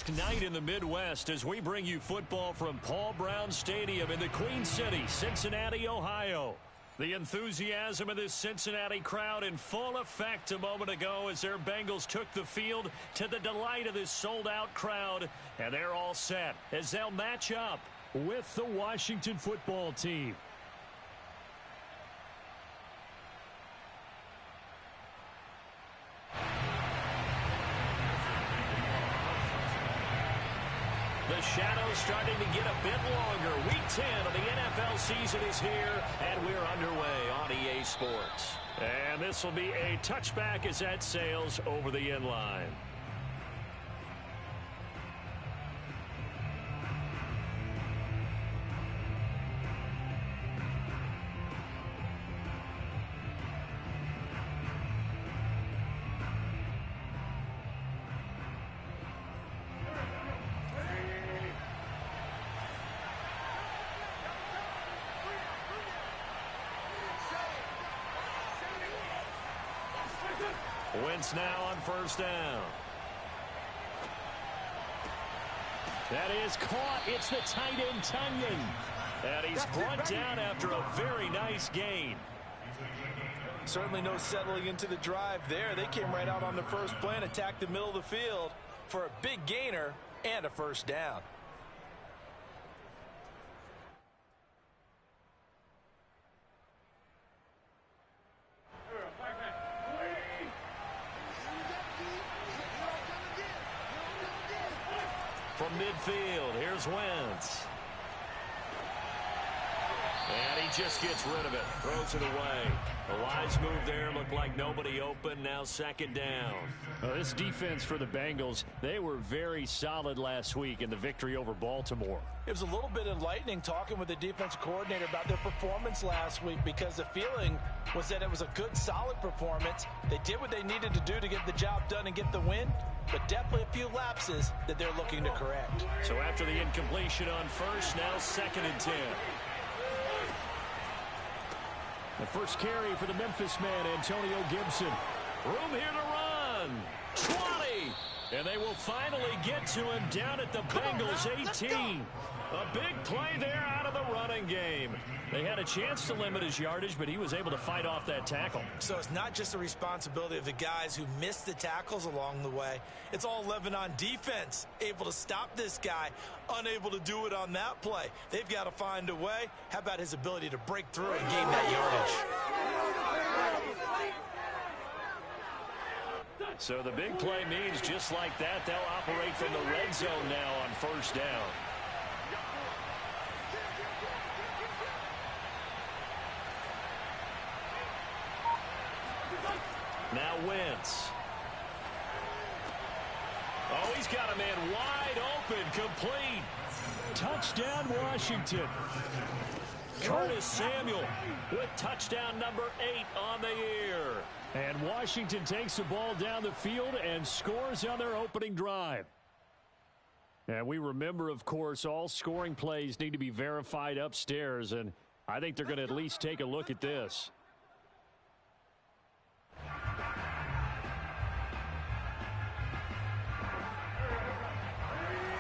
dark night in the Midwest as we bring you football from Paul Brown Stadium in the Queen City, Cincinnati, Ohio. The enthusiasm of this Cincinnati crowd in full effect a moment ago as their Bengals took the field to the delight of this sold-out crowd. And they're all set as they'll match up with the Washington football team. The shadow's starting to get a bit longer. Week 10 of the NFL season is here, and we're underway on EA Sports. And this will be a touchback as that sails over the end line. Wentz now on first down. That is caught. It's the tight end, Tunyon. And he's brought down after a very nice gain. Certainly no settling into the drive there. They came right out on the first play and attacked the middle of the field for a big gainer and a first down. From midfield, here's Wentz. And he just gets rid of it, throws it away. A wise move there, looked like nobody open, now second down. This defense for the Bengals, they were very solid last week in the victory over Baltimore. It was a little bit enlightening talking with the defense coordinator about their performance last week because the feeling was that it was a good, solid performance. They did what they needed to do to get the job done and get the win, but definitely a few lapses that they're looking to correct. So after the incompletion on first, now second and 10. The first carry for the Memphis man, Antonio Gibson. Room here to run. 20. And they will finally get to him down at the Bengals 18. A big play there out of the running game. They had a chance to limit his yardage, but he was able to fight off that tackle. So it's not just the responsibility of the guys who missed the tackles along the way. It's all Lebanon defense, able to stop this guy, unable to do it on that play. They've got to find a way. How about his ability to break through and gain that yardage? So the big play means just like that, they'll operate from the red zone now on first down. Now Wentz. Oh, he's got a man wide open, complete. Touchdown, Washington. Curtis Samuel with touchdown number 8 on the year. And Washington takes the ball down the field and scores on their opening drive. And we remember, of course, all scoring plays need to be verified upstairs, and I think they're going to at least take a look at this.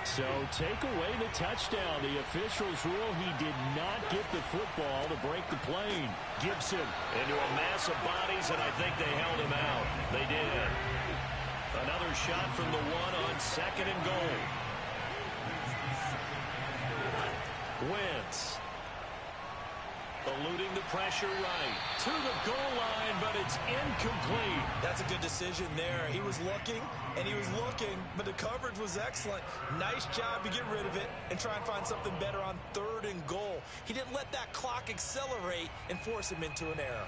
So take away the touchdown. The officials rule he did not get the football to break the plane. Gibson into a mass of bodies, and I think they held him out. They did. Another shot from the one on second and goal. Wentz. Eluding the pressure right to the goal line, but it's incomplete. That's a good decision there. He was looking, and he was looking, but the coverage was excellent. Nice job to get rid of it and try and find something better on third and goal. He didn't let that clock accelerate and force him into an error.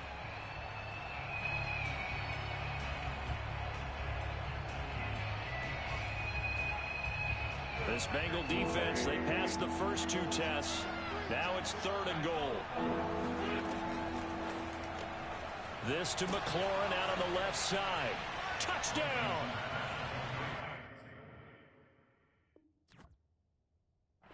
This Bengal defense, they passed the first 2 tests. Now it's third and goal. This to McLaurin out on the left side. Touchdown!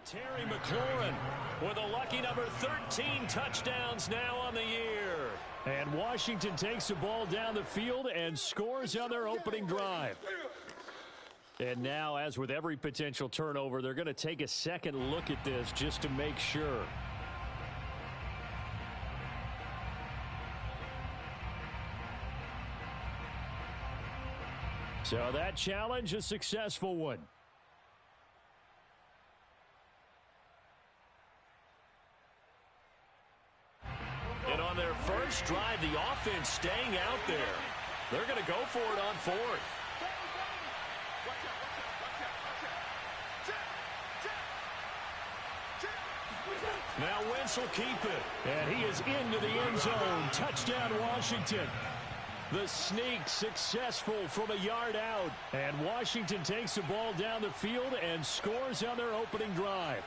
Terry McLaurin with a lucky number 13 touchdowns now on the year. And Washington takes the ball down the field and scores on their opening drive. And now, as with every potential turnover, they're going to take a second look at this just to make sure. So that challenge, a successful one. And on their first drive, the offense staying out there. They're going to go for it on fourth. Now Wentz will keep it. And he is into the end zone. Touchdown, Washington. The sneak successful from a yard out. And Washington takes the ball down the field and scores on their opening drive.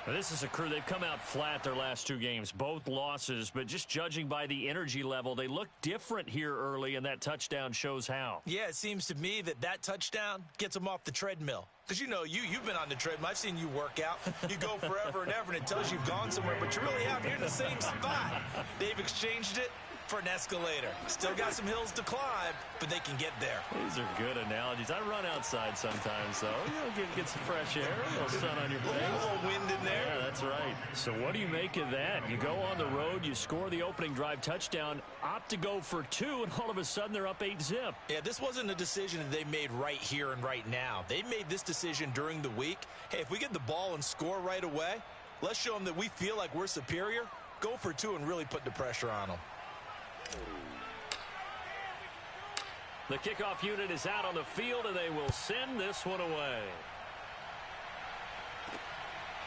Now, this is a crew. They've come out flat their last two games, both losses, but just judging by the energy level, they look different here early, and that touchdown shows how. Yeah, it seems to me that touchdown gets them off the treadmill. Because, you know, you've been on the treadmill. I've seen you work out. You go forever and ever, and it tells you you've gone somewhere, but you really have. You're in the same spot. They've exchanged it for an escalator. Still got some hills to climb, but they can get there. These are good analogies. I run outside sometimes, though. Get some fresh air, a little sun on your face. A little wind in there. Yeah, that's right. So what do you make of that? You go on the road, you score the opening drive touchdown, opt to go for two, and all of a sudden they're up 8-zip. Yeah, this wasn't a decision that they made right here and right now. They made this decision during the week. Hey, if we get the ball and score right away, let's show them that we feel like we're superior. Go for two and really put the pressure on them. The kickoff unit is out on the field, and they will send this one away.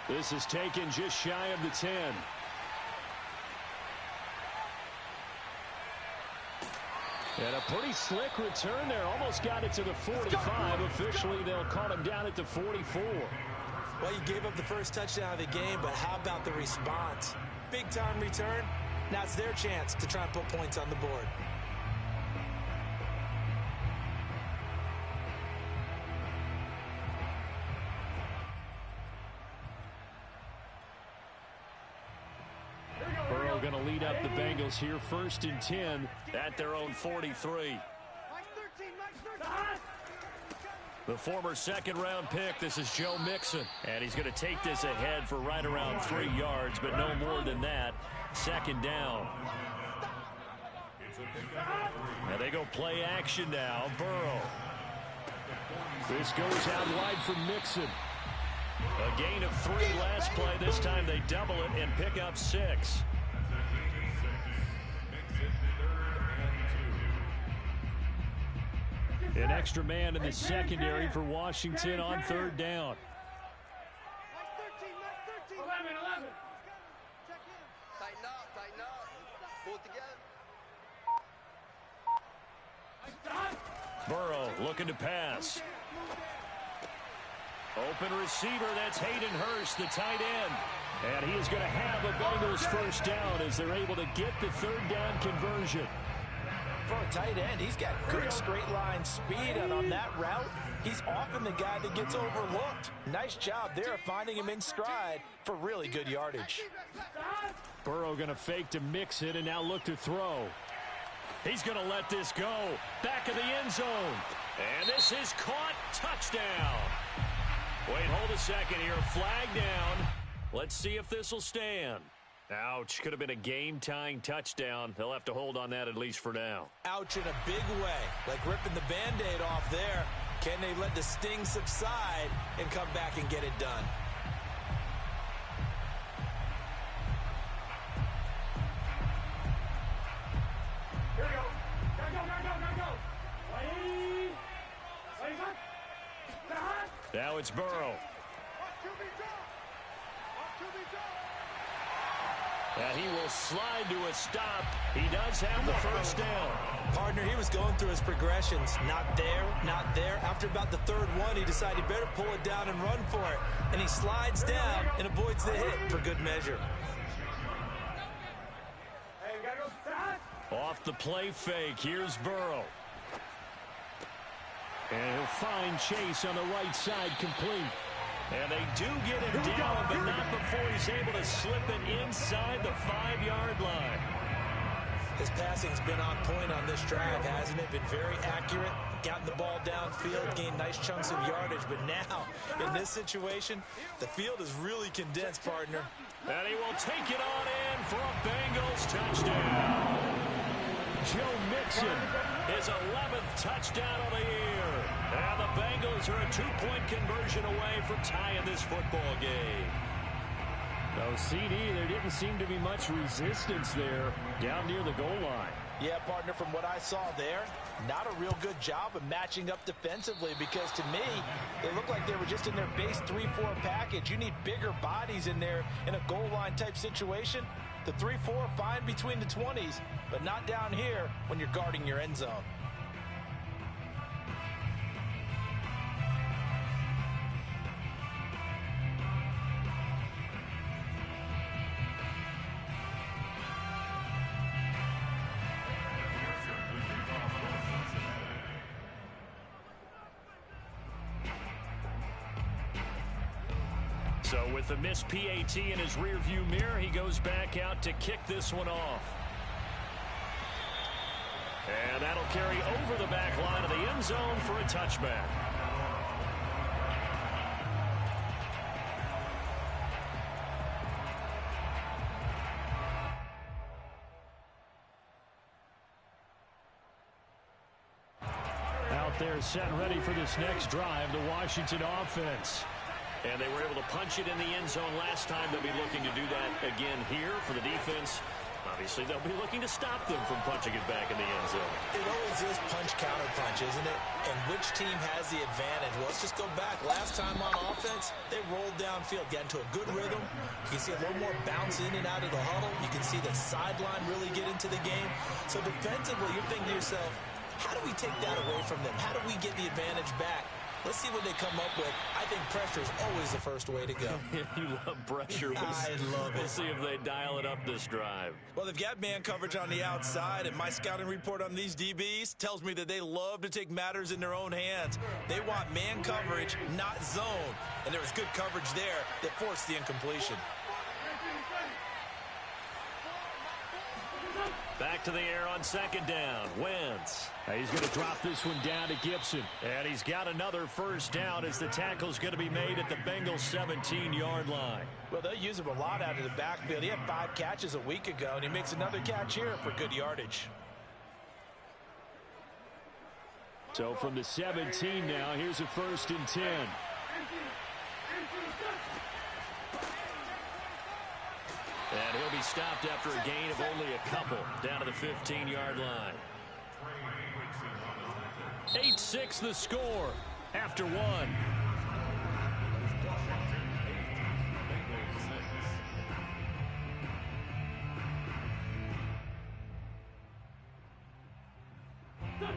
This is taken just shy of the 10. And a pretty slick return there. Almost got it to the 45. Officially, they'll call him down at the 44. Well, you gave up the first touchdown of the game, but how about the response? Big-time return. Now it's their chance to try and put points on the board. Burrow going to lead up the Bengals here, 1st and 10 at their own 43. The former second-round pick, this is Joe Mixon. And he's going to take this ahead for right around 3 yards, but no more than that. 2nd down. Now they go play action now. Burrow. This goes out wide for Mixon. A gain of 3 last play. This time they double it and pick up 6. An extra man in the secondary for Washington on 3rd down. 11. Tighten up. Pull together. Burrow looking to pass. Open receiver, that's Hayden Hurst, the tight end. And he is going to have a Bengals 1st down as they're able to get the 3rd down conversion. For a tight end, he's got good straight line speed, and on that route, he's often the guy that gets overlooked. Nice job there finding him in stride for really good yardage. Burrow going to fake to mix it and now look to throw. He's going to let this go. Back of the end zone. And this is caught. Touchdown. Wait, hold a second here. Flag down. Let's see if this will stand. Ouch. Could have been a game-tying touchdown. They'll have to hold on that at least for now. Ouch in a big way. Like ripping the Band-Aid off there. Can they let the sting subside and come back and get it done? Here we go. Go. Now it's Burrow. And he will slide to a stop. He does have the 1st down. Partner, he was going through his progressions. Not there. After about the 3rd one, he decided he better pull it down and run for it. And he slides down and avoids the hit for good measure. Off the play fake, here's Burrow. And he'll find Chase on the right side complete. And they do get him down, but not before he's able to slip it inside the 5-yard line. His passing's been on point on this drive, hasn't it? Been very accurate, gotten the ball downfield, gained nice chunks of yardage. But now, in this situation, the field is really condensed, partner. And he will take it on in for a Bengals touchdown. Joe Mixon, his 11th touchdown of the year. And the Bengals are a 2-point conversion away from tying this football game. No, CD, there didn't seem to be much resistance there down near the goal line. Yeah, partner, from what I saw there, not a real good job of matching up defensively because to me, they looked like they were just in their base 3-4 package. You need bigger bodies in there in a goal line type situation. The 3-4 fine between the 20s, but not down here when you're guarding your end zone. So with the missed PAT in his rearview mirror, he goes back out to kick this one off. And that'll carry over the back line of the end zone for a touchback. Out there set and ready for this next drive, the Washington offense. And they were able to punch it in the end zone last time. They'll be looking to do that again here for the defense. Obviously, they'll be looking to stop them from punching it back in the end zone. It always is punch-counter-punch, isn't it? And which team has the advantage? Well, let's just go back. Last time on offense, they rolled downfield, got into a good rhythm. You can see a little more bounce in and out of the huddle. You can see the sideline really get into the game. So defensively, you're thinking to yourself, how do we take that away from them? How do we get the advantage back? Let's see what they come up with. I think pressure is always the first way to go. You love pressure. I love it. We'll see if they dial it up this drive. Well, they've got man coverage on the outside, and my scouting report on these DBs tells me that they love to take matters in their own hands. They want man coverage, not zone. And there was good coverage there that forced the incompletion. Back to the air on second down. Wentz. He's going to drop this one down to Gibson. And he's got another first down as the tackle's going to be made at the Bengals 17-yard line. Well, they'll use him a lot out of the backfield. He had 5 catches a week ago, and he makes another catch here for good yardage. So from the 17 now, here's a 1st and 10. And he'll be stopped after a gain of only a couple down to the 15-yard line. 8-6 the score after 1.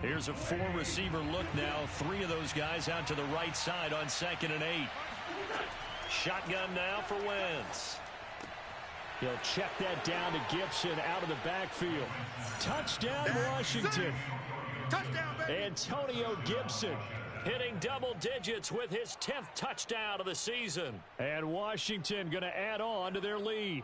Here's a 4-receiver look now. 3 of those guys out to the right side on 2nd and 8. Shotgun now for Wentz. He'll check that down to Gibson out of the backfield. Touchdown, Washington. Touchdown, baby. Antonio Gibson hitting double digits with his 10th touchdown of the season. And Washington going to add on to their lead.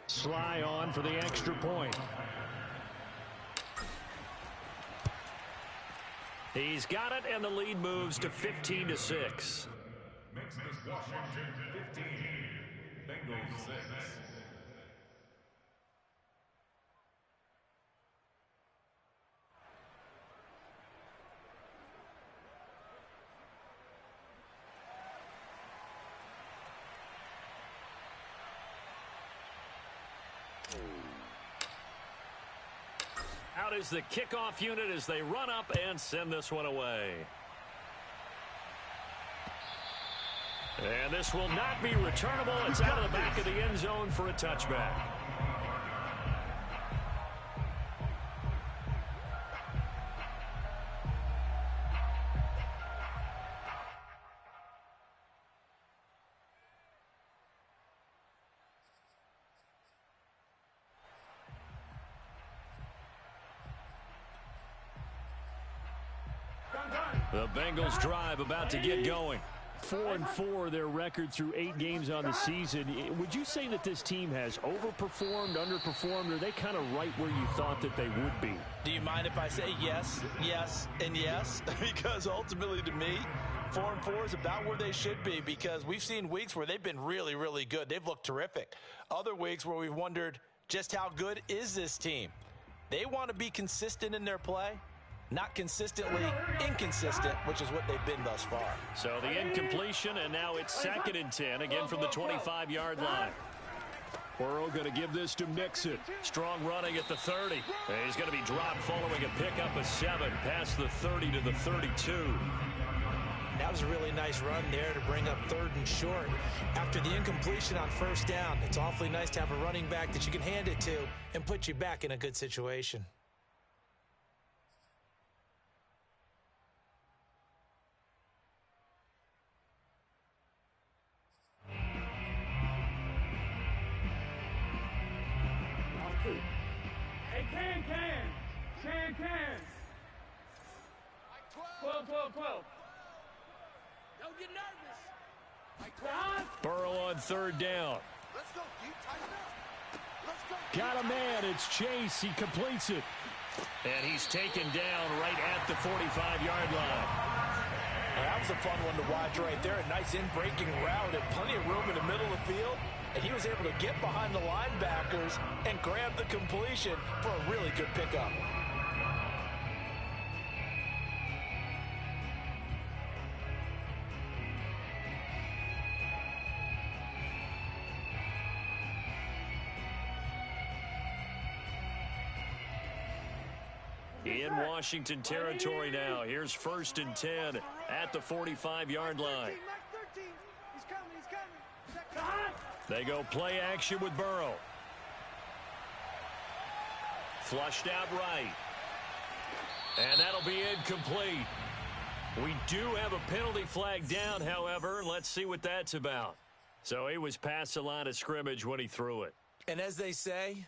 Sly on for the extra point. He's got it, and the lead moves to 15-6. Makes this Washington 15, Bengals 6. Out is the kickoff unit as they run up and send this one away. And this will not be returnable. It's out of the back of the end zone for a touchback. The Bengals drive about to get going. 4-4 their record through 8 games on the season. Would you say that this team has overperformed, underperformed, or are they kind of right where you thought that they would be? Do you mind if I say yes, yes, and yes? Because ultimately to me, 4-4 is about where they should be, because we've seen weeks where they've been really, really good. They've looked terrific. Other weeks where we've wondered just how good is this team. They want to be consistent in their play, not consistently inconsistent, which is what they've been thus far. So the incompletion, and now it's 2nd and 10, again from the 25-yard line. Burrow going to give this to Mixon. Strong running at the 30. He's going to be dropped following a pickup of 7 past the 30 to the 32. That was a really nice run there to bring up 3rd and short. After the incompletion on 1st down, it's awfully nice to have a running back that you can hand it to and put you back in a good situation. Hey, can. 12. Don't get nervous. Burrow on 3rd down. Let's go. You tighten up. Let's go. Got a man. It's Chase. He completes it. And he's taken down right at the 45-yard line. That was a fun one to watch right there. A nice in-breaking route and plenty of room in the middle of the field. And he was able to get behind the linebackers and grab the completion for a really good pickup. In Washington territory now. Here's 1st and 10 at the 45-yard line. He's coming. They go play action with Burrow. Flushed out right. And that'll be incomplete. We do have a penalty flag down, however. Let's see what that's about. So he was past the line of scrimmage when he threw it. And as they say,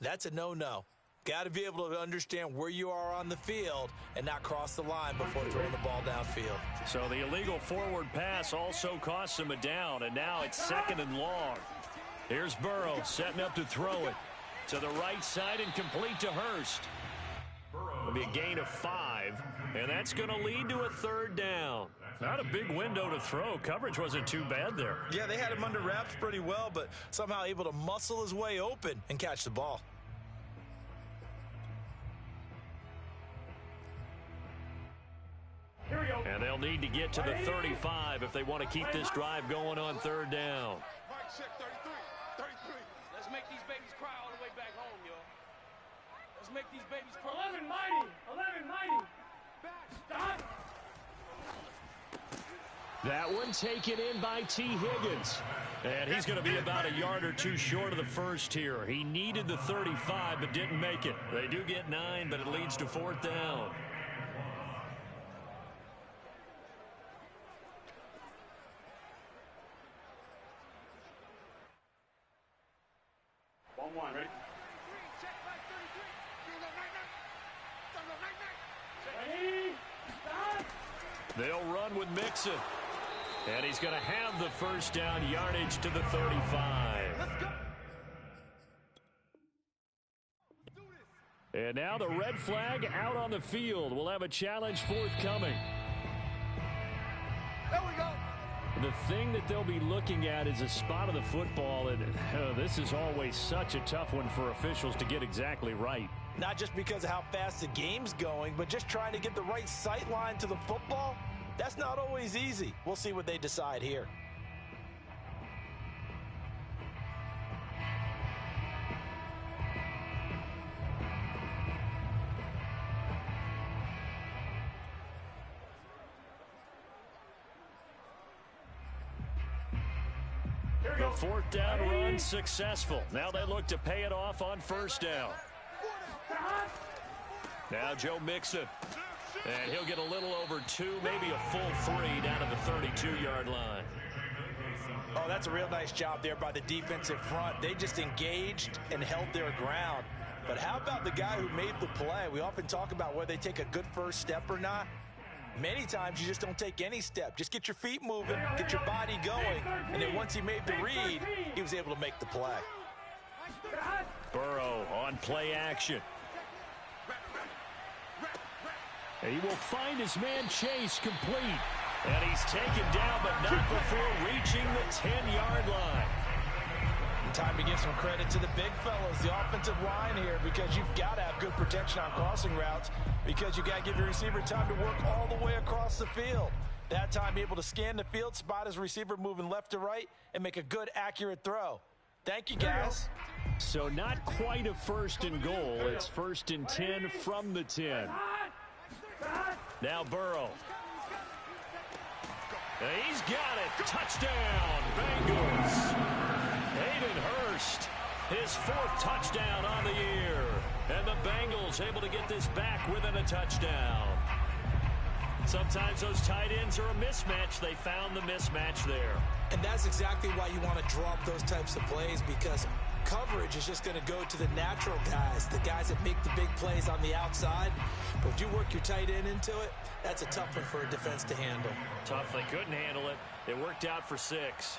that's a no-no. Got to be able to understand where you are on the field and not cross the line before throwing the ball downfield. So the illegal forward pass also costs him a down, and now it's 2nd and long. Here's Burrow setting up to throw it to the right side and complete to Hurst. It'll be a gain of 5, and that's going to lead to a 3rd down. Not a big window to throw. Coverage wasn't too bad there. Yeah, they had him under wraps pretty well, but somehow able to muscle his way open and catch the ball. And they'll need to get to the 35 if they want to keep this drive going on 3rd down. Mike, check 33. Let's make these babies cry all the way back home, y'all. Let's make these babies cry. 11 mighty. Back. Stop. That one taken in by T. Higgins. And he's going to be about a yard or 2 short of the first here. He needed the 35 but didn't make it. They do get 9, but it leads to 4th down. Ready? They'll run with Mixon. And he's going to have the 1st down yardage to the 35. And now the red flag out on the field. We'll have a challenge forthcoming. There we go. The thing that they'll be looking at is a spot of the football, and this is always such a tough one for officials to get exactly right. Not just because of how fast the game's going, but just trying to get the right sight line to the football. That's not always easy. We'll see what they decide here. The 4th down run successful. Now they look to pay it off on 1st down. Now Joe Mixon. And he'll get a little over 2, maybe a full 3 down to the 32-yard line. Oh, that's a real nice job there by the defensive front. They just engaged and held their ground. But how about the guy who made the play? We often talk about whether they take a good first step or not. Many times you just don't take any step. Just get your feet moving, get your body going, and then once he made the read, he was able to make the play. Burrow on play action. He will find his man Chase complete. And he's taken down, but not before reaching the 10-yard line. Time to give some credit to the big fellas, the offensive line here, because you've got to have good protection on crossing routes, because you got to give your receiver time to work all the way across the field. That time, be able to scan the field, spot his receiver moving left to right, and make a good, accurate throw. Thank you, guys. So not quite a first and goal. It's 1st and 10 from the 10. Now Burrow. He's got it. Touchdown, Bengals. Hayden Hurst, his 4th touchdown on the year. And the Bengals able to get this back within a touchdown. Sometimes those tight ends are a mismatch. They found the mismatch there. And that's exactly why you want to drop those types of plays, because coverage is just going to go to the natural guys, the guys that make the big plays on the outside. But if you work your tight end into it, that's a tough one for a defense to handle. Tough. They couldn't handle it. It worked out for 6.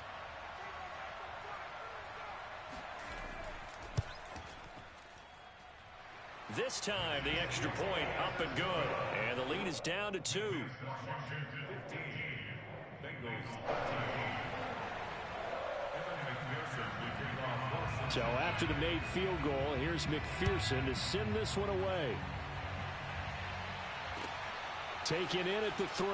This time, the extra point up and good. And the lead is down to 2. So after the made field goal, here's McPherson to send this one away. Taken in at the 3.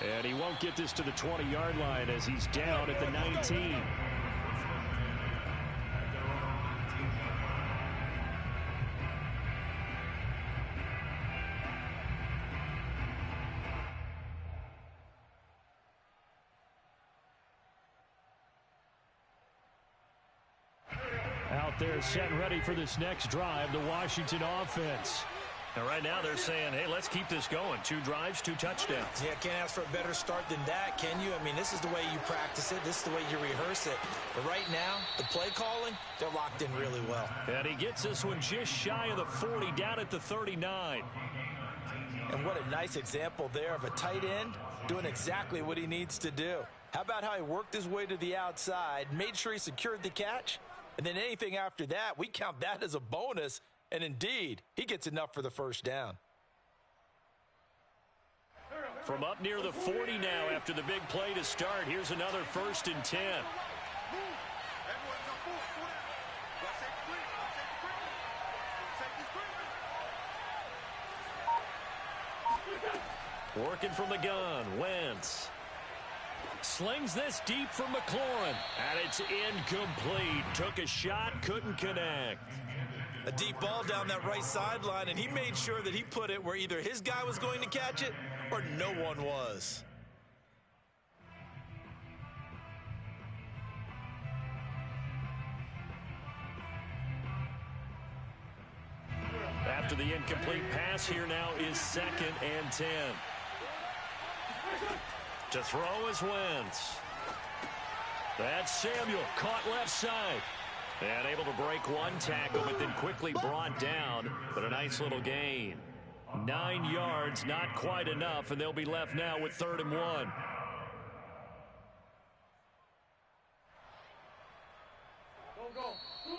And he won't get this to the 20-yard line as he's down at the 19. Out there set and ready for this next drive, the Washington offense. And right now they're saying, hey, let's keep this going. 2 drives, 2 touchdowns. Yeah, can't ask for a better start than that, can you? I mean, this is the way you practice it. This is the way you rehearse it. But right now, the play calling, they're locked in really well. And he gets this one just shy of the 40, down at the 39. And what a nice example there of a tight end doing exactly what he needs to do. How about how he worked his way to the outside, made sure he secured the catch, and then anything after that, we count that as a bonus. And indeed, he gets enough for the first down. From up near the 40 now after the big play to start, here's another 1st and 10. Working from the gun, Wentz. Slings this deep for McLaurin. And it's incomplete. Took a shot, couldn't connect. A deep ball down that right sideline, and he made sure that he put it where either his guy was going to catch it or no one was. After the incomplete pass, here now is 2nd and 10. To throw is Wentz. That's Samuel, caught left side. And able to break one tackle, but then quickly brought down. But a nice little gain. 9 yards, not quite enough, and they'll be left now with 3rd and 1.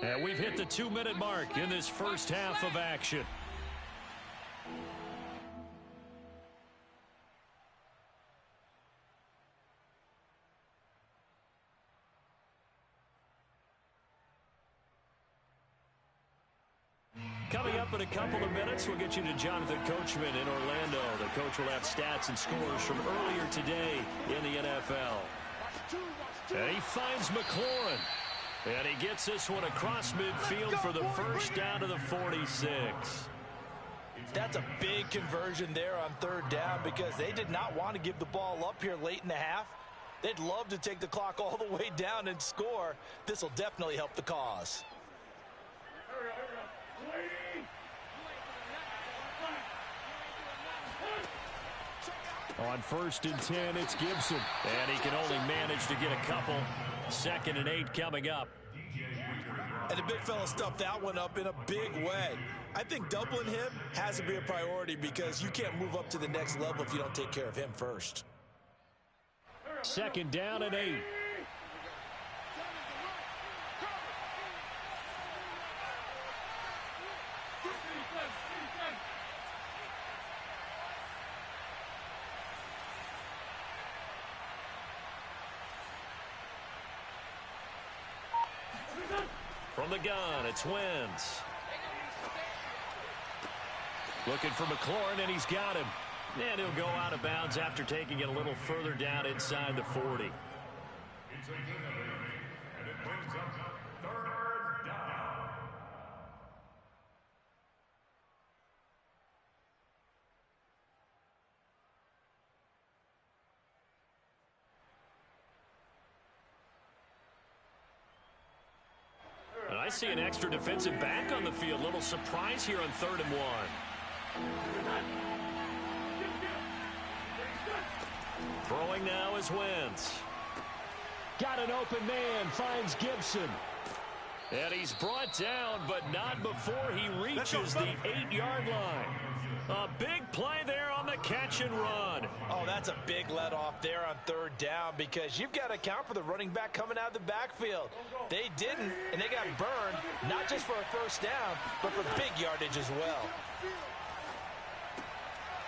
And we've hit the 2-minute mark in this first half of action. Coming up in a couple of minutes, we'll get you to Jonathan Coachman in Orlando. The coach will have stats and scores from earlier today in the NFL. And he finds McLaurin. And he gets this one across midfield for the first down to the 46. That's a big conversion there on 3rd down, because they did not want to give the ball up here late in the half. They'd love to take the clock all the way down and score. This will definitely help the cause. On 1st and 10, it's Gibson. And he can only manage to get a couple. 2nd and 8 coming up. And the big fella stuffed that one up in a big way. I think doubling him has to be a priority because you can't move up to the next level if you don't take care of him first. 2nd down and 8. From the gun, it's Wentz. Looking for McLaurin, and he's got him. And he'll go out of bounds after taking it a little further down inside the 40. And it brings up 3rd down. And I see an extra defensive back on the field. Little surprise here on 3rd and 1. Throwing now is Wentz. Got an open man, finds Gibson. And he's brought down, but not before he reaches the 8-yard line. A big play there on the catch and run. Oh, that's a big let off there on 3rd down because you've got to account for the running back coming out of the backfield. They didn't, and they got burned, not just for a 1st down, but for big yardage as well.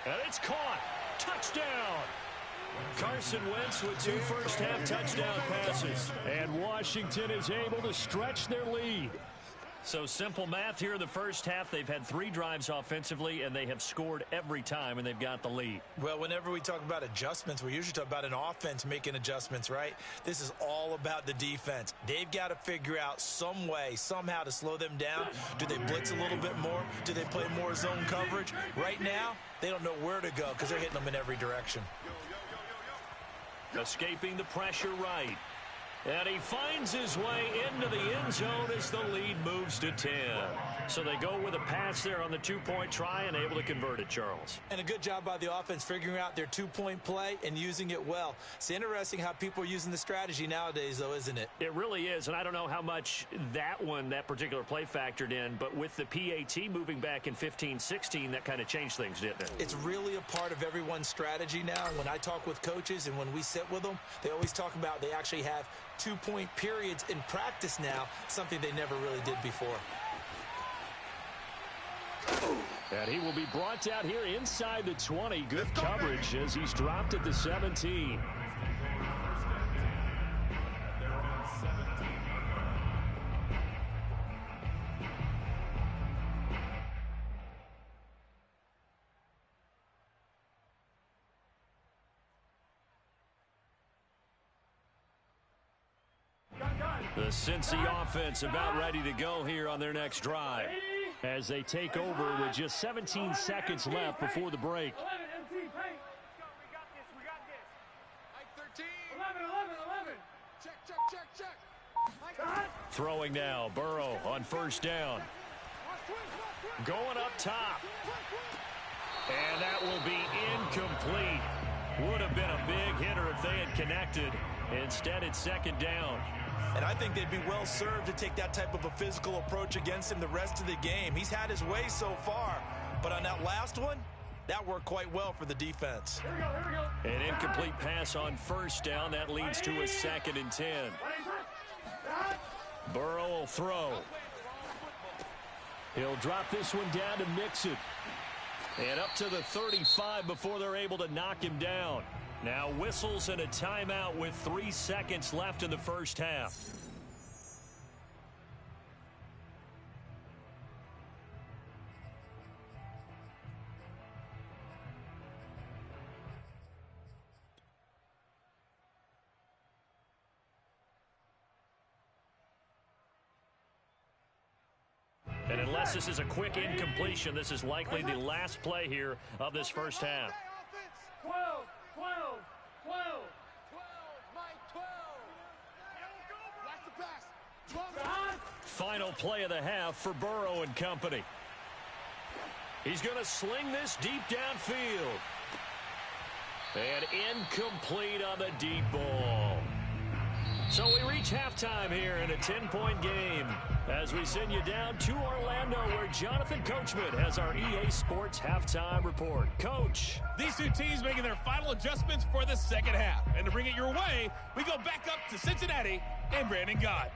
And it's caught. Touchdown. Carson Wentz with 2 first-half touchdown passes. And Washington is able to stretch their lead. So simple math here in the first half. They've had 3 drives offensively, and they have scored every time, and they've got the lead. Well, whenever we talk about adjustments, we usually talk about an offense making adjustments, right? This is all about the defense. They've got to figure out some way, somehow to slow them down. Do they blitz a little bit more? Do they play more zone coverage? Right now, they don't know where to go because they're hitting them in every direction. Escaping the pressure right. And he finds his way into the end zone as the lead moves to 10. So they go with a pass there on the 2-point try and able to convert it, Charles. And a good job by the offense figuring out their 2-point play and using it well. It's interesting how people are using the strategy nowadays, though, isn't it? It really is, and I don't know how much that particular play factored in, but with the PAT moving back in 15-16, that kind of changed things, didn't it? It's really a part of everyone's strategy now. When I talk with coaches and when we sit with them, they always talk about they actually have 2-point periods in practice now, something they never really did before. And he will be brought down here inside the 20. Good coverage as he's dropped at the 17. The Cincy offense about ready to go here on their next drive as they take over with just 17 seconds left before the break. 11, MT, paint. We got this. We got this. Mike 13. 11. Check. Throwing now, Burrow on 1st down. Going up top. And that will be incomplete. Would have been a big hitter if they had connected. Instead, it's 2nd down. And I think they'd be well served to take that type of a physical approach against him the rest of the game. He's had his way so far, but on that last one, that worked quite well for the defense. Here we go. An incomplete pass on 1st down. That leads to a 2nd and 10. Burrow will throw. He'll drop this one down to Mixon. And up to the 35 before they're able to knock him down. Now whistles and a timeout with 3 seconds left in the first half. And unless this is a quick incompletion, this is likely the last play here of this first half. 12. Mike 12. Watch the pass. Final play of the half for Burrow and company. He's going to sling this deep downfield. And incomplete on the deep ball. So we reach halftime here in a 10-point game as we send you down to Orlando where Jonathan Coachman has our EA Sports halftime report. Coach. These two teams making their final adjustments for the second half. And to bring it your way, we go back up to Cincinnati and Brandon Gott.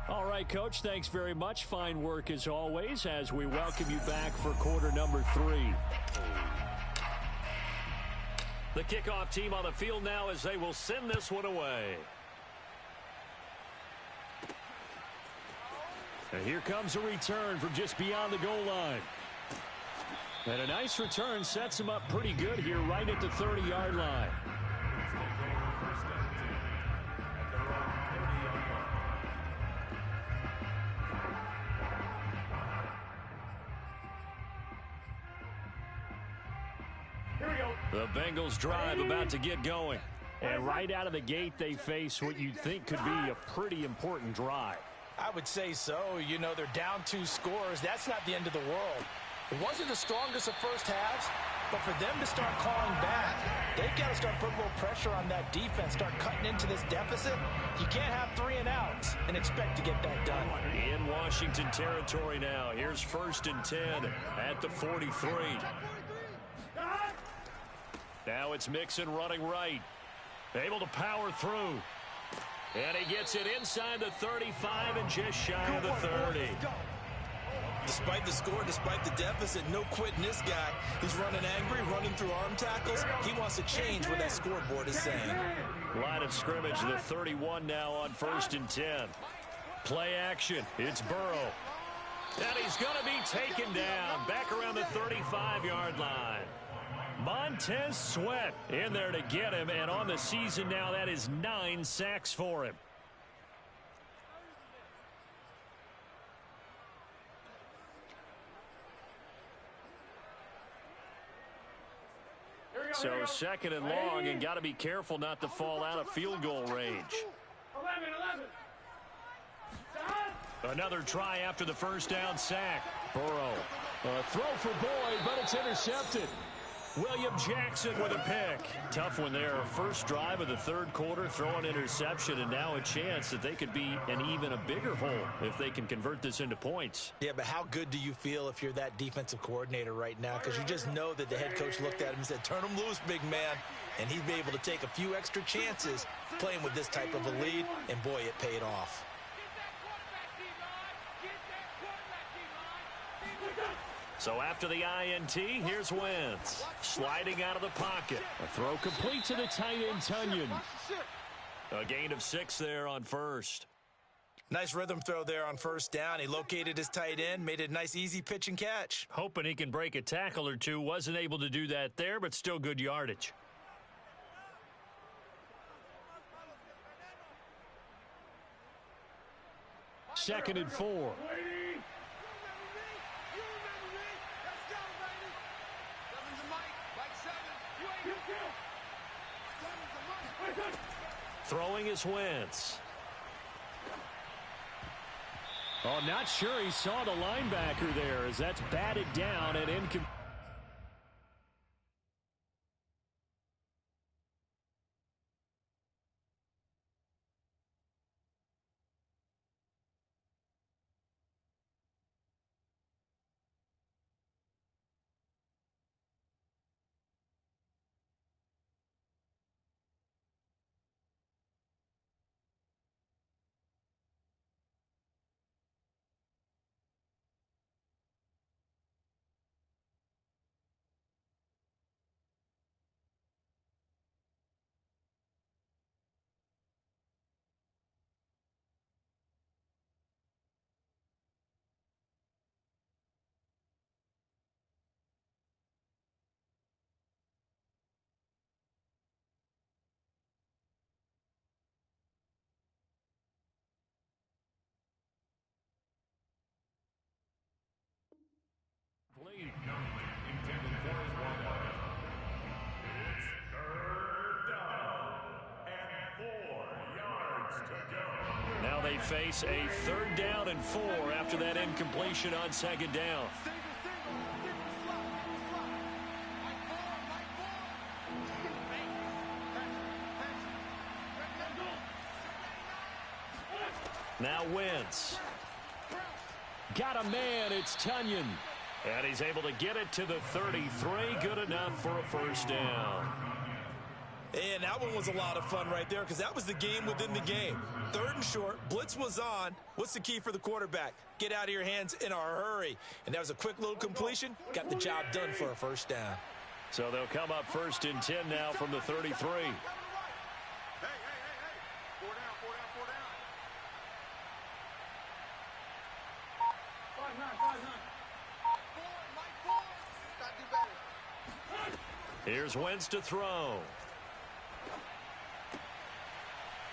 All right, Coach, thanks very much. Fine work as always as we welcome you back for quarter number 3. The kickoff team on the field now as they will send this one away. And here comes a return from just beyond the goal line. And a nice return sets him up pretty good here right at the 30-yard line. The Bengals drive about to get going. And right out of the gate, they face what you'd think could be a pretty important drive. I would say so. You know, they're down 2 scores. That's not the end of the world. It wasn't the strongest of first halves, but for them to start clawing back, they've got to start putting a little pressure on that defense, start cutting into this deficit. You can't have 3 and outs and expect to get that done. In Washington territory now. Here's 1st and 10 at the 43. Now it's Mixon running right. Able to power through. And he gets it inside the 35 and just shy of the 30. Despite the score, despite the deficit, no quitting this guy. He's running angry, running through arm tackles. He wants to change what that scoreboard is saying. Line of scrimmage, the 31 now on 1st and 10. Play action. It's Burrow. And he's going to be taken down back around the 35-yard line. Montez Sweat in there to get him, and on the season now, that is 9 sacks for him. So 2nd and long, and got to be careful not to fall out of field goal range. 11. Another try after the first down sack. Burrow. A throw for Boyd, but it's intercepted. William Jackson with a pick. Tough one there. First drive of the 3rd quarter, throw an interception, and now a chance that they could be in even a bigger hole if they can convert this into points. Yeah, but how good do you feel if you're that defensive coordinator right now? Because you just know that the head coach looked at him and said, turn him loose, big man. And he'd be able to take a few extra chances playing with this type of a lead, and boy, it paid off. So after the INT, here's Wentz. Sliding out of the pocket. A throw complete to the tight end, Tunyon. A gain of 6 there on 1st. Nice rhythm throw there on 1st down. He located his tight end, made it a nice, easy pitch and catch. Hoping he can break a tackle or two. Wasn't able to do that there, but still good yardage. Second and 4. Throwing is Wentz. Oh, not sure he saw the linebacker there as that's batted down and incomplete. they face a 3rd down and 4 after that incompletion on 2nd down. Now Wentz. Got a man, it's Tonyan. And he's able to get it to the 33. Good enough for a 1st down. And that one was a lot of fun right there because that was the game within the game. 3rd and short, blitz was on. What's the key for the quarterback? Get out of your hands in a hurry. And that was a quick little completion. Got the job done for a 1st down. So they'll come up 1st and 10 now from the 33. Hey. 4 down. Here's Wentz to throw.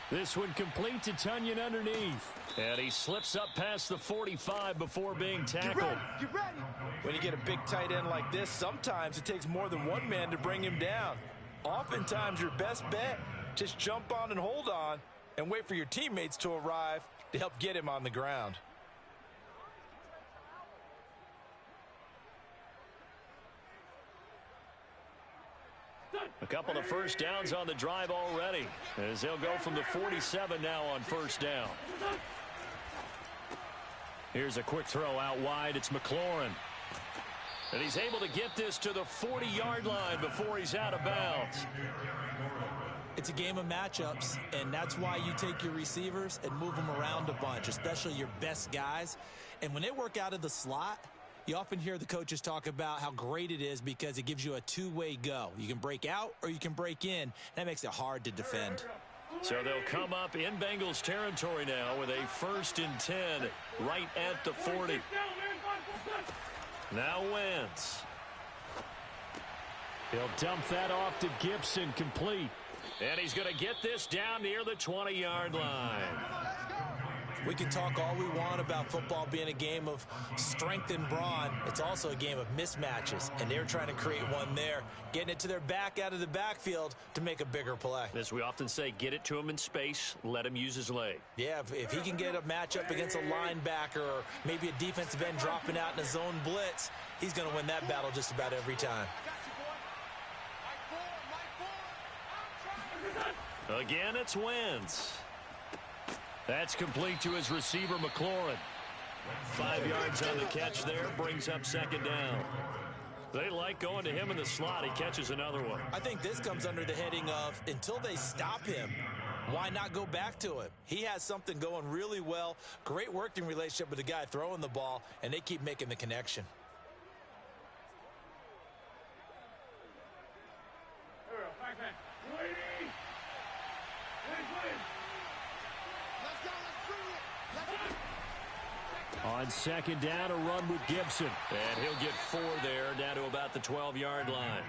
This one complete to Tonyan underneath. And he slips up past the 45 before being tackled. Get ready. When you get a big tight end like this, sometimes it takes more than one man to bring him down. Oftentimes your best bet, just jump on and hold on and wait for your teammates to arrive to help get him on the ground. A couple of 1st downs on the drive already, as they'll go from the 47 now on 1st down. Here's a quick throw out wide. It's McLaurin. And he's able to get this to the 40-yard line before he's out of bounds. It's a game of matchups, and that's why you take your receivers and move them around a bunch, especially your best guys. And when they work out of the slot, you often hear the coaches talk about how great it is because it gives you a two-way go. You can break out or you can break in. That makes it hard to defend. So they'll come up in Bengals territory now with a 1st and 10 right at the 40. Now Wentz. He'll dump that off to Gibson, complete. And he's going to get this down near the 20-yard line. We can talk all we want about football being a game of strength and brawn. It's also a game of mismatches, and they're trying to create one there, getting it to their back out of the backfield to make a bigger play. As we often say, get it to him in space, let him use his leg. Yeah, if he can get a matchup against a linebacker or maybe a defensive end dropping out in a zone blitz, he's going to win that battle just about every time. Again, it's Wentz. That's complete to his receiver, McLaurin. 5 yards on the catch there, brings up 2nd down. They like going to him in the slot. He catches another one. I think this comes under the heading of until they stop him, why not go back to him? He has something going really well, great working relationship with the guy throwing the ball, and they keep making the connection. On 2nd down, a run with Gibson. And he'll get 4 there, down to about the 12-yard line.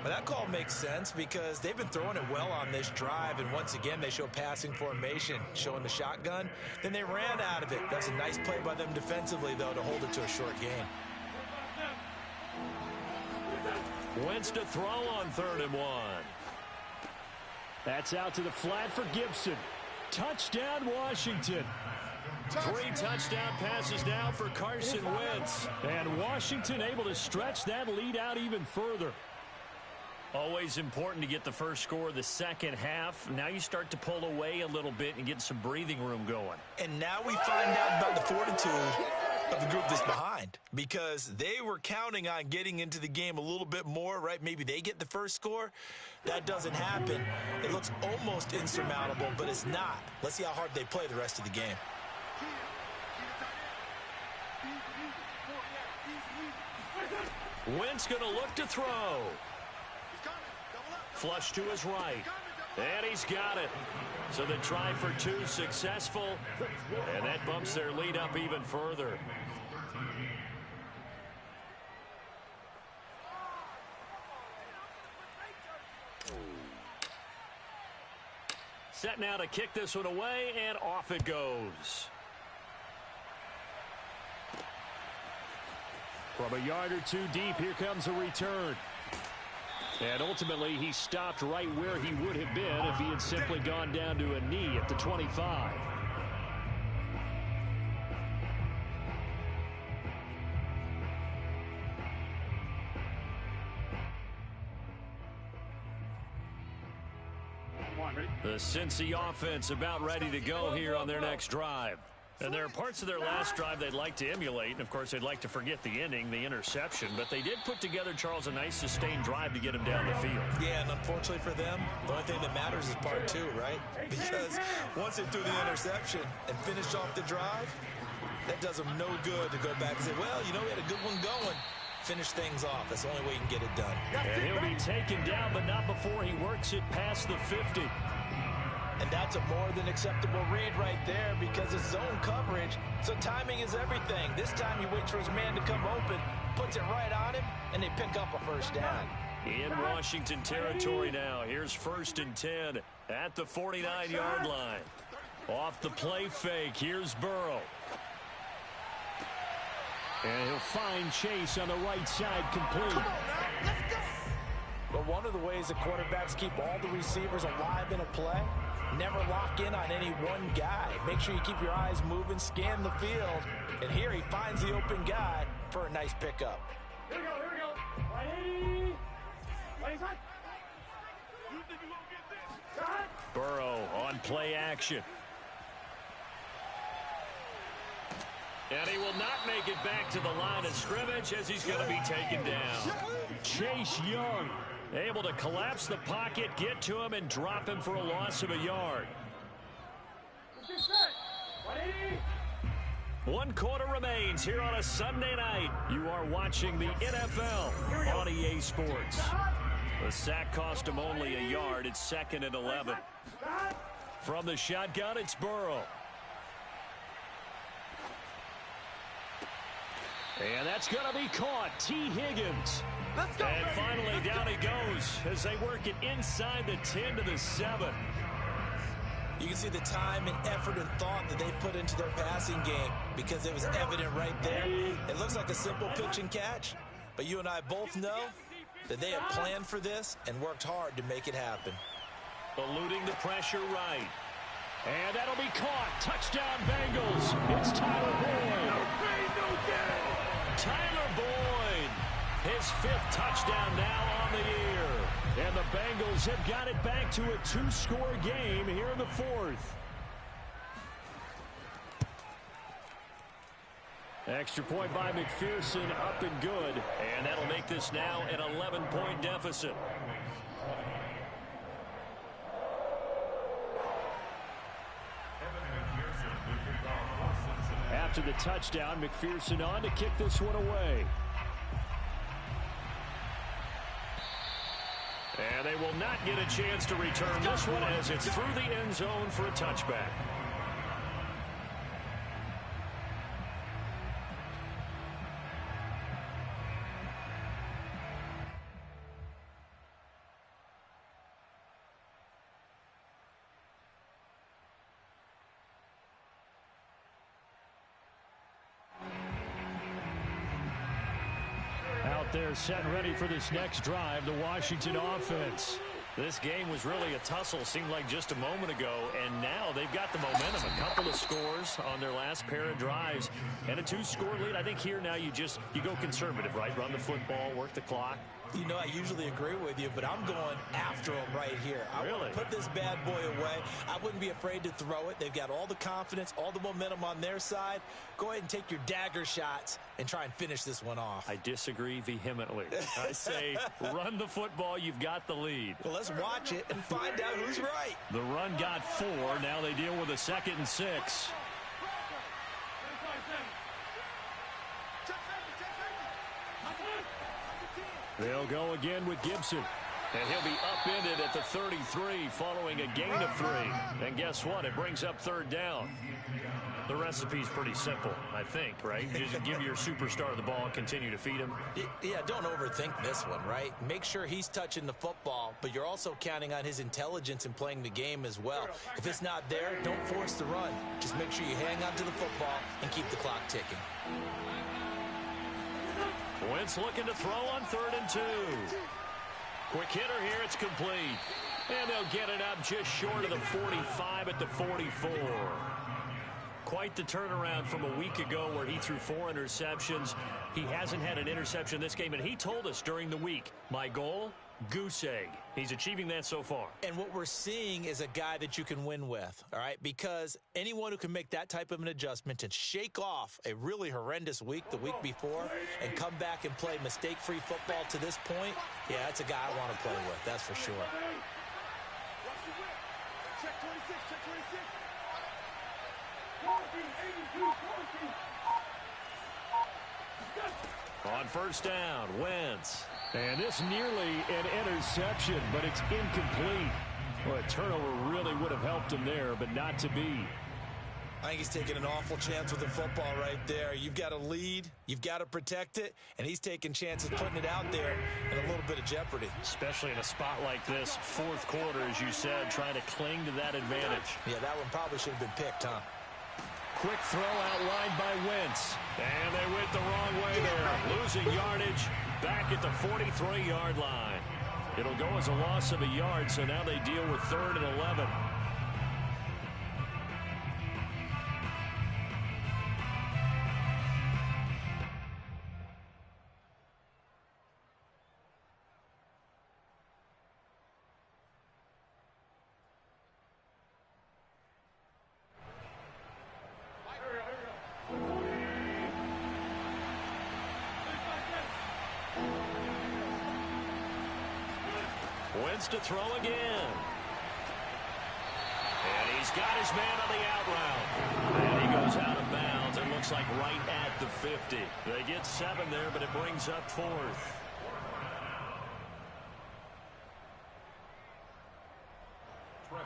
Well, that call makes sense because they've been throwing it well on this drive, and once again, they show passing formation, showing the shotgun. Then they ran out of it. That's a nice play by them defensively, though, to hold it to a short gain. Wentz to throw on 3rd and 1. That's out to the flat for Gibson. Touchdown, Washington. 3 touchdown passes now for Carson Wentz. And Washington able to stretch that lead out even further. Always important to get the first score of the second half. Now you start to pull away a little bit and get some breathing room going. And now we find out about the fortitude of the group that's behind, because they were counting on getting into the game a little bit more, right? Maybe they get the first score. That doesn't happen. It looks almost insurmountable, but it's not. Let's see how hard they play the rest of the game. Wentz going to look to throw. Flush to his right. And he's got it. So the try for 2 successful. And that bumps their lead up even further. Set now to kick this one away, and off it goes. From a yard or 2 deep, here comes a return. And ultimately, he stopped right where he would have been if he had simply gone down to a knee at the 25. The Cincy offense about ready to go here on their next drive. And there are parts of their last drive they'd like to emulate. And, of course, they'd like to forget the inning, the interception. But they did put together, Charles, a nice sustained drive to get him down the field. Yeah, and unfortunately for them, the only thing that matters is part two, right? Because once they threw the interception and finished off the drive, that does them no good to go back and say, well, you know, we had a good one going. Finish things off. That's the only way you can get it done. And he'll be taken down, but not before he works it past the 50. And that's a more than acceptable read right there because it's zone coverage, so timing is everything. This time he waits for his man to come open, puts it right on him, and they pick up a first down. In Washington territory now. Here's 1st and 10 at the 49-yard line. Off the play fake, here's Burrow. And he'll find Chase on the right side, complete. Come on now, let's go. But one of the ways the quarterbacks keep all the receivers alive in a play, never lock in on any one guy. Make sure you keep your eyes moving, scan the field. And here he finds the open guy for a nice pickup. Here we go. 180. Wait, hot. You think you gonna get this? Burrow on play action. And he will not make it back to the line of scrimmage as he's going to be taken down. Chase Young able to collapse the pocket, get to him, and drop him for a loss of a yard. 1 quarter remains here on a Sunday night. You are watching the NFL on EA Sports. The sack cost him only a yard. It's 2nd and 11. From the shotgun, it's Burrow. And that's going to be caught. T. Higgins. Let's go, and baby. finally down he goes as they work it inside the 10 to the 7. You can see the time and effort and thought that they put into their passing game because it was evident right there. It looks like a simple pitch and catch, but you and I both know that they have planned for this and worked hard to make it happen. Eluding the pressure right. And that'll be caught. Touchdown Bengals. It's Tyler Boyd. Tyler Boyd. His 5th touchdown now on the year. And the Bengals have got it back to a 2-score game here in the 4th. Extra point by McPherson, up and good. And that'll make this now an 11-point deficit. After the touchdown, McPherson on to kick this one away. And they will not get a chance to return this one as it's through the end zone for a touchback. Out there set and ready for this next drive, the Washington offense. This game was really a tussle, seemed like just a moment ago, and now they've got the momentum. A couple of scores on their last pair of drives and a 2-score lead. I think here now you go conservative, right? Run the football, work the clock. You know, I usually agree with you, but I'm going after them right here. I Really? want to put this bad boy away. I wouldn't be afraid to throw it. They've got all the confidence, all the momentum on their side. Go ahead and take your dagger shots and try and finish this one off. I disagree vehemently. I say run the football. You've got the lead. Well, let's watch it and find out who's right. The run got 4. Now they deal with a 2nd and 6. They'll go again with Gibson. And he'll be upended at the 33 following a gain of 3. And guess what? It brings up 3rd down. The recipe's pretty simple, I think, right? Just give your superstar the ball and continue to feed him. Yeah, don't overthink this one, right? Make sure he's touching the football, but you're also counting on his intelligence in playing the game as well. If it's not there, don't force the run. Just make sure you hang on to the football and keep the clock ticking. Wentz looking to throw on 3rd and 2. Quick hitter here, it's complete. And they'll get it up just short of the 45 at the 44. Quite the turnaround from a week ago where he threw 4 interceptions. He hasn't had an interception this game, and he told us during the week, my goal, Goose egg. He's achieving that so far. And what we're seeing is a guy that you can win with, all right? Because anyone who can make that type of an adjustment and shake off a really horrendous week the week before and come back and play mistake-free football to this point, yeah, that's a guy I want to play with, that's for sure. Check 26, check 26. On first down, Wentz. And this nearly an interception, but it's incomplete. Well, a turnover really would have helped him there, but not to be. I think he's taking an awful chance with the football right there. You've got to lead, you've got to protect it, and he's taking chances putting it out there in a little bit of jeopardy. Especially in a spot like this, fourth quarter, as you said, trying to cling to that advantage. Yeah, that one probably should have been picked, huh? Quick throw outlined by Wentz. And they went the wrong way there. Losing yardage back at the 43-yard line. It'll go as a loss of a yard, so now they deal with 3rd and 11. Wentz to throw again. And he's got his man on the out route. And he goes out of bounds. It looks like right at the 50. They get 7 there, but it brings up 4th.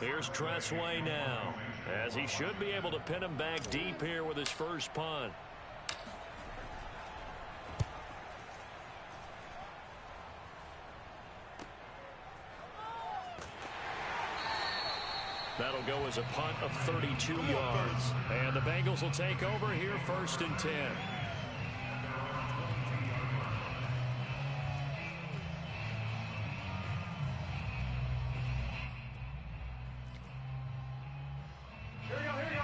Here's Tressway now, as he should be able to pin him back deep here with his first punt. That'll go as a punt of 32 yards. And the Bengals will take over here 1st and 10.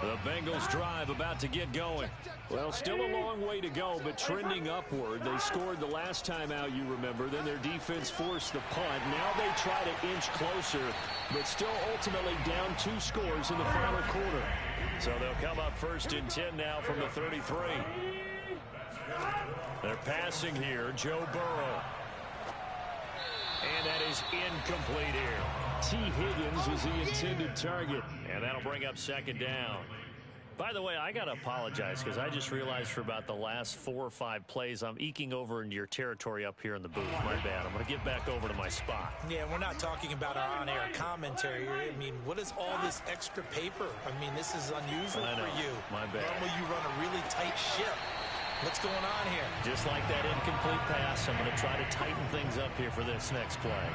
The Bengals drive about to get going. Well, still a long way to go, but trending upward. They scored the last time out, you remember. Then their defense forced the punt. Now they try to inch closer, but still ultimately down 2 scores in the final quarter. So they'll come up 1st and 10 now from the 33. They're passing here, Joe Burrow. And that is incomplete here. T. Higgins was the intended target. And that'll bring up 2nd down. By the way, I got to apologize because I just realized for about the last 4 or 5 plays, I'm eking over into your territory up here in the booth. My bad. I'm going to get back over to my spot. Yeah, we're not talking about our on-air commentary. I mean, what is all this extra paper? I mean, this is unusual for you. My bad. Normally you run a really tight ship. What's going on here? Just like that incomplete pass, I'm going to try to tighten things up here for this next play.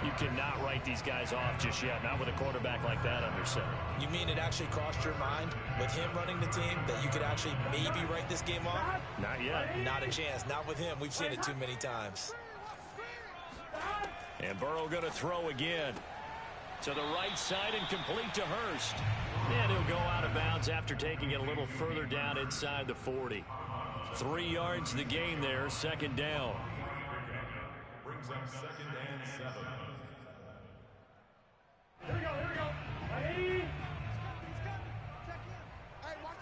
You cannot write these guys off just yet, not with a quarterback like that under center. You mean it actually crossed your mind with him running the team that you could actually maybe write this game off? Not yet. Not a chance. Not with him. We've seen it too many times. And Burrow going to throw again. To the right side and complete to Hurst. And he'll go out of bounds after taking it a little further down inside the 40. 3 yards the gain there, 2nd down. Brings up 2nd and 7. Here we go, here we go. Hey.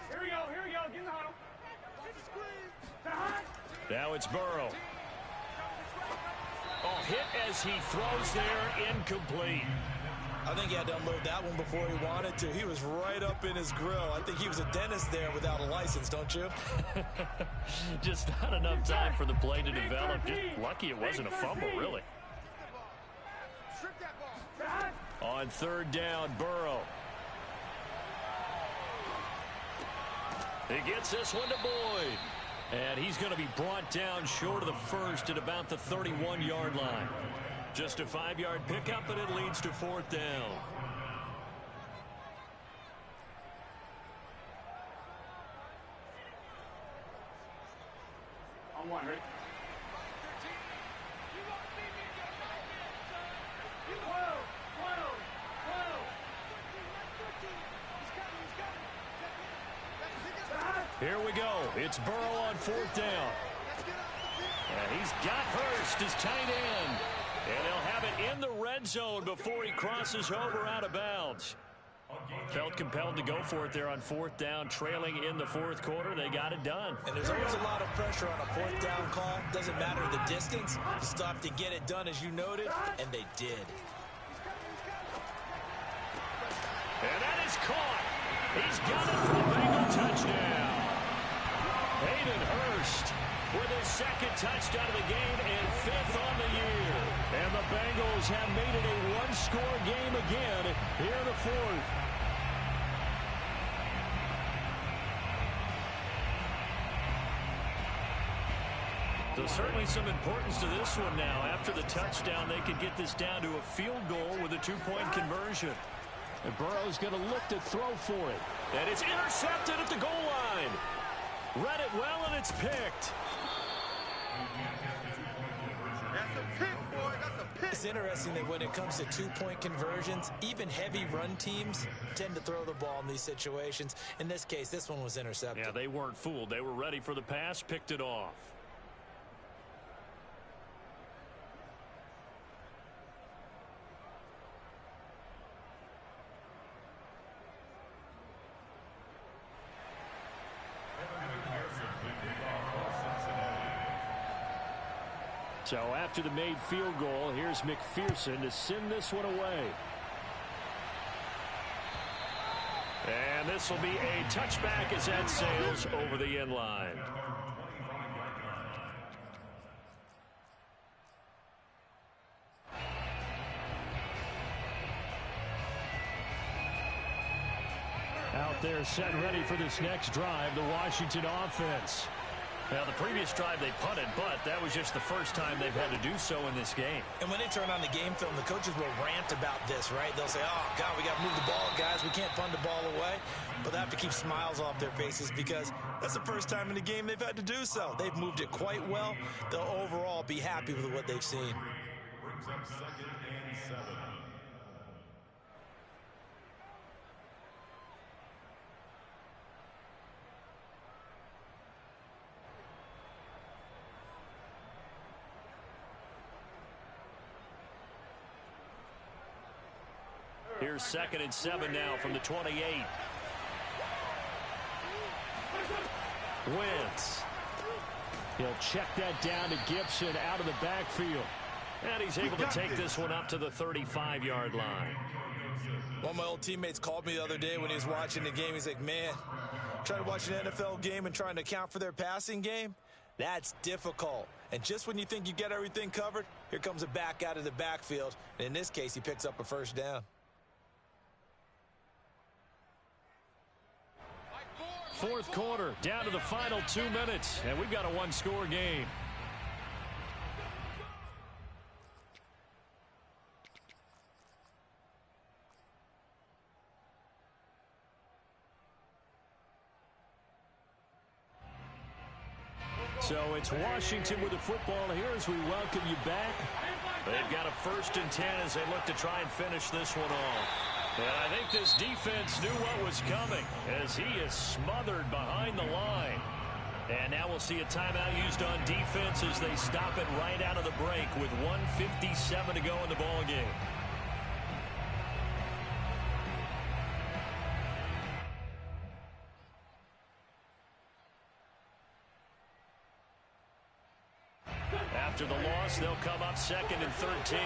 Here we go, get in the huddle. Now it's Burrow. Oh, hit as he throws there, incomplete. I think he had to unload that one before he wanted to. He was right up in his grill. I think he was a dentist there without a license, don't you? Just not enough time for the play to develop. Just lucky it wasn't a fumble, really. On 3rd down, Burrow. He gets this one to Boyd. And he's going to be brought down short of the 1st at about the 31-yard line. Just a 5-yard pickup, and it leads to 4th down. On 1, ready? 12. Here we go. It's Burrow on 4th down. And he's got Hurst, his tight end. And they'll have it in the red zone before he crosses over out of bounds. Felt compelled to go for it there on 4th down, trailing in the 4th quarter. They got it done. And there's always a lot of pressure on a 4th down call. Doesn't matter the distance. You still have to get it done, as you noted, and they did. And that is caught. He's got it for the Bengal touchdown. Hayden Hurst with his 2nd touchdown of the game and 5th on the year. And the Bengals have made it a one-score game again here in the 4th. So certainly some importance to this one now. After the touchdown, they could get this down to a field goal with a 2-point conversion. And Burrow's going to look to throw for it. And it's intercepted at the goal line. Read it well, and it's picked. That's a pick, boy. That's a pick. It's interesting that when it comes to 2-point conversions, even heavy run teams tend to throw the ball in these situations. In this case, this one was intercepted. Yeah, they weren't fooled. They were ready for the pass, picked it off. So after the made field goal, here's McPherson to send this one away. And this will be a touchback as that sails over the end line. Out there set ready for this next drive, the Washington offense. Now, the previous drive they punted, but that was just the first time they've had to do so in this game. And when they turn on the game film, the coaches will rant about this, right? They'll say, oh, God, we got to move the ball, guys. We can't punt the ball away. But they have to keep smiles off their faces because that's the first time in the game they've had to do so. They've moved it quite well. They'll overall be happy with what they've seen. Brings up 2nd and 7. Here's 2nd and 7 now from the 28. Wentz. He'll check that down to Gibson out of the backfield. And he's able to take this one up to the 35-yard line. One of my old teammates called me the other day when he was watching the game. He's like, man, trying to watch an NFL game and trying to account for their passing game, that's difficult. And just when you think you get everything covered, here comes a back out of the backfield. And in this case, he picks up a 1st down. 4th quarter, down to the final 2 minutes, and we've got a one-score game. So it's Washington with the football here as we welcome you back. They've got a 1st and 10 as they look to try and finish this one off. And I think this defense knew what was coming as he is smothered behind the line. And now we'll see a timeout used on defense as they stop it right out of the break with 1:57 to go in the ball game. After the loss, they'll come up 2nd and 13.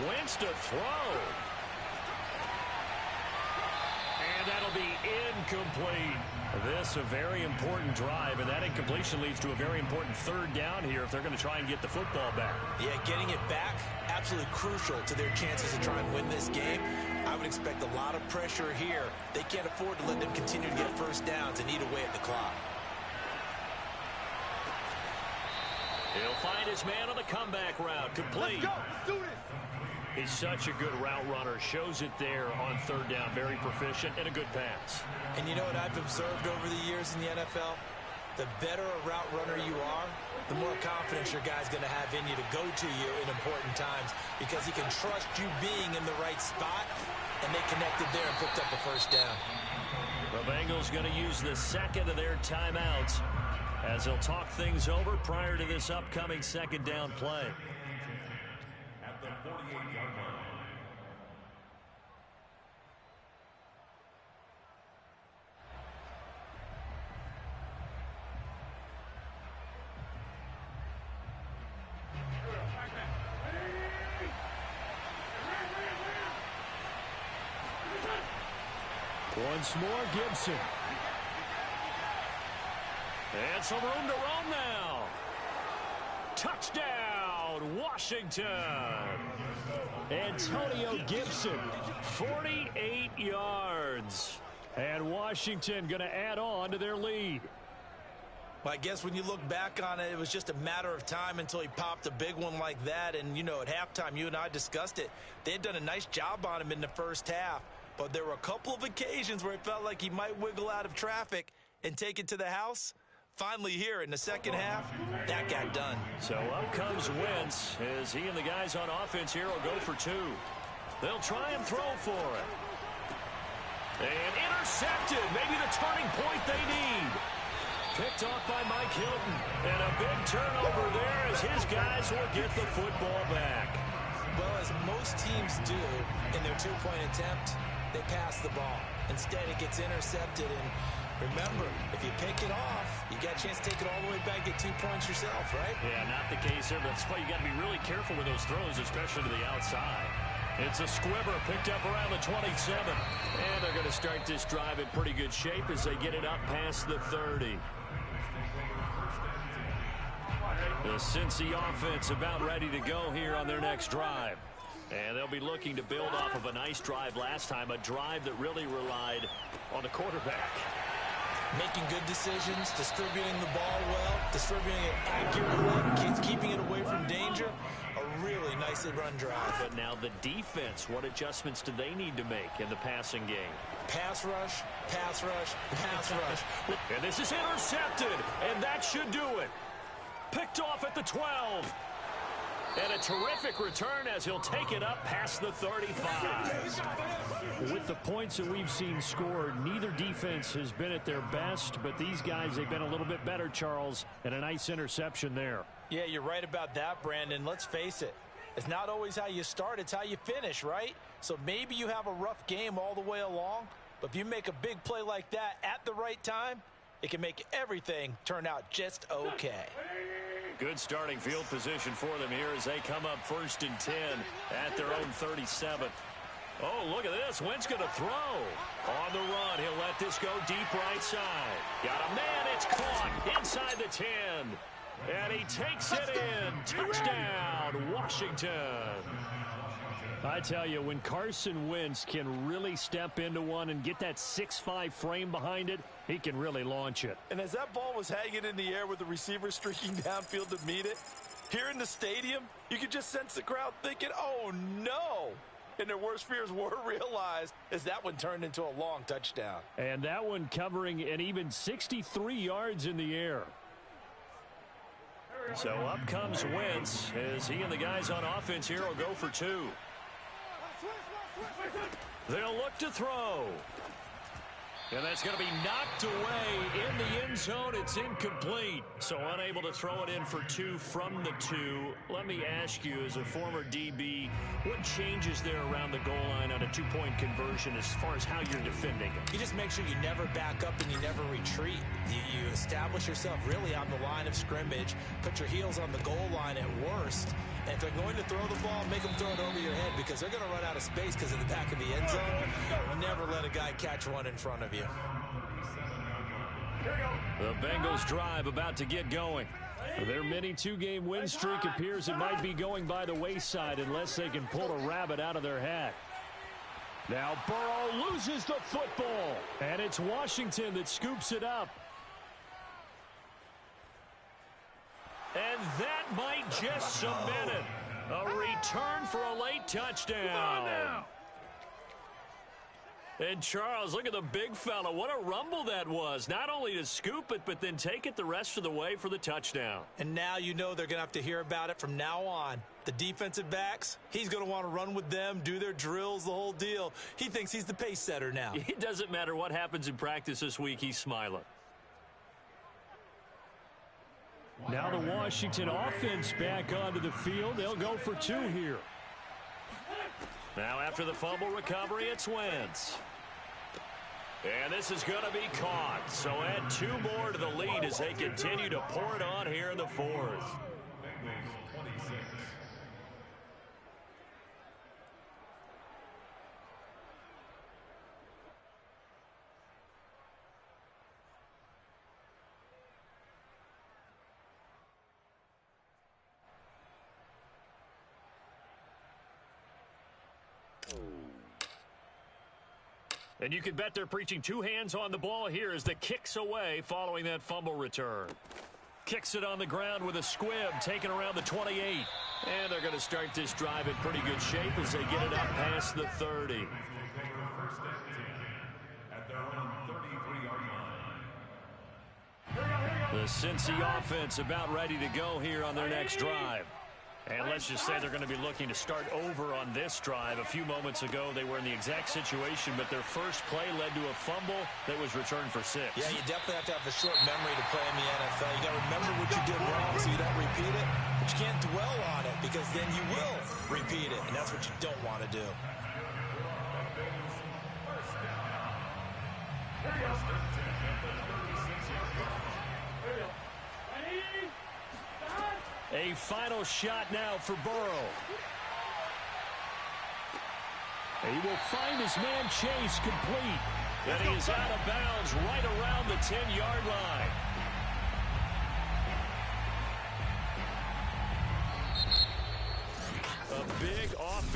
Wentz to throw. And that'll be incomplete. This a very important drive, and that incompletion leads to a very important 3rd down here if they're going to try and get the football back. Yeah, getting it back, absolutely crucial to their chances to try and win this game. I would expect a lot of pressure here. They can't afford to let them continue to get 1st downs and eat away at the clock. He'll find his man on the comeback route. Complete. Let's go. Let's do this. He's such a good route runner. Shows it there on 3rd down. Very proficient and a good pass. And you know what I've observed over the years in the NFL? The better a route runner you are, the more confidence your guy's going to have in you to go to you in important times because he can trust you being in the right spot, and they connected there and picked up a 1st down. The Bengals going to use the 2nd of their timeouts. as he'll talk things over prior to this upcoming second down play. At the 48-yard line. Once more, Gibson. And some room to roam now. Touchdown, Washington. Antonio Gibson, 48 yards. And Washington going to add on to their lead. Well, I guess when you look back on it, it was just a matter of time until he popped a big one like that. And, you know, at halftime, you and I discussed it. They had done a nice job on him in the first half. But there were a couple of occasions where it felt like he might wiggle out of traffic and take it to the house. Finally here in the second half, that got done. So up comes Wentz as he and the guys on offense here will go for two. They'll try and throw for it. And intercepted. Maybe the turning point they need. Picked off by Mike Hilton. And a big turnover there as his guys will get the football back. Well, as most teams do in their two-point attempt, they pass the ball. Instead, it gets intercepted. And remember, if you pick it off, you got a chance to take it all the way back, get 2 points yourself, right? Yeah, not the case here. That's why you got to be really careful with those throws, especially to the outside. It's a squibber picked up around the 27. And they're going to start this drive in pretty good shape as they get it up past the 30. The Cincy offense about ready to go here on their next drive. And they'll be looking to build off of a nice drive last time, a drive that really relied on the quarterback. Making good decisions, distributing the ball well, distributing it accurately, keeping it away from danger. A really nicely run drive. But now the defense, what adjustments do they need to make in the passing game? Pass rush, pass rush, pass rush. And this is intercepted, and that should do it. Picked off at the 12. And a terrific return as he'll take it up past the 35. With the points that we've seen scored, neither defense has been at their best, but these guys, they've been a little bit better, Charles, and a nice interception there. Yeah, you're right about that, Brandon. Let's face it. It's not always how you start, it's how you finish, right? So maybe you have a rough game all the way along, but if you make a big play like that at the right time, it can make everything turn out just okay. Good starting field position for them here as they come up 1st and 10 at their own 37. Oh, look at this. Wentz going to throw. On the run, he'll let this go deep right side. Got a man. It's caught inside the 10. And he takes it in. Touchdown, Washington. I tell you, when Carson Wentz can really step into one and get that 6'5" frame behind it, he can really launch it. And as that ball was hanging in the air with the receiver streaking downfield to meet it, here in the stadium, you could just sense the crowd thinking, oh, no. And their worst fears were realized as that one turned into a long touchdown. And that one covering an even 63 yards in the air. So up comes Wentz as he and the guys on offense here will go for two. They'll look to throw. And that's going to be knocked away in the end zone. It's incomplete. So unable to throw it in for two from the 2. Let me ask you, as a former DB, what changes there around the goal line on a 2-point conversion as far as how you're defending it? You just make sure you never back up and you never retreat. You establish yourself really on the line of scrimmage, put your heels on the goal line at worst. And if they're going to throw the ball, make them throw it over your head because they're going to run out of space because of the back of the end zone. Never let a guy catch one in front of you. The Bengals drive about to get going. Their mini 2-game win streak appears it might be going by the wayside unless they can pull a rabbit out of their hat. Now Burrow loses the football, and it's Washington that scoops it up. And that might just cement it. A return for a late touchdown. And Charles, look at the big fella. What a rumble that was. Not only to scoop it, but then take it the rest of the way for the touchdown. And now you know they're going to have to hear about it from now on. The defensive backs, he's going to want to run with them, do their drills, the whole deal. He thinks he's the pace setter now. It doesn't matter what happens in practice this week. He's smiling. Now the Washington offense back onto the field. They'll go for 2 here. Now after the fumble recovery, it's Wentz. And this is going to be caught. So add 2 more to the lead as they continue to pour it on here in the 4th. And you can bet they're preaching 2 hands on the ball here as the kick's away following that fumble return. Kicks it on the ground with a squib, taken around the 28. And they're going to start this drive in pretty good shape as they get it up past the 30. The Cincy offense about ready to go here on their next drive. And let's just say they're going to be looking to start over on this drive. A few moments ago, they were in the exact situation, but their first play led to a fumble that was returned for 6. Yeah, you definitely have to have a short memory to play in the NFL. You got to remember what you did wrong so you don't repeat it, but you can't dwell on it because then you will repeat it, and that's what you don't want to do. A final shot now for Burrow. He will find his man Chase complete. And he is out of bounds right around the 10-yard line. A big offense.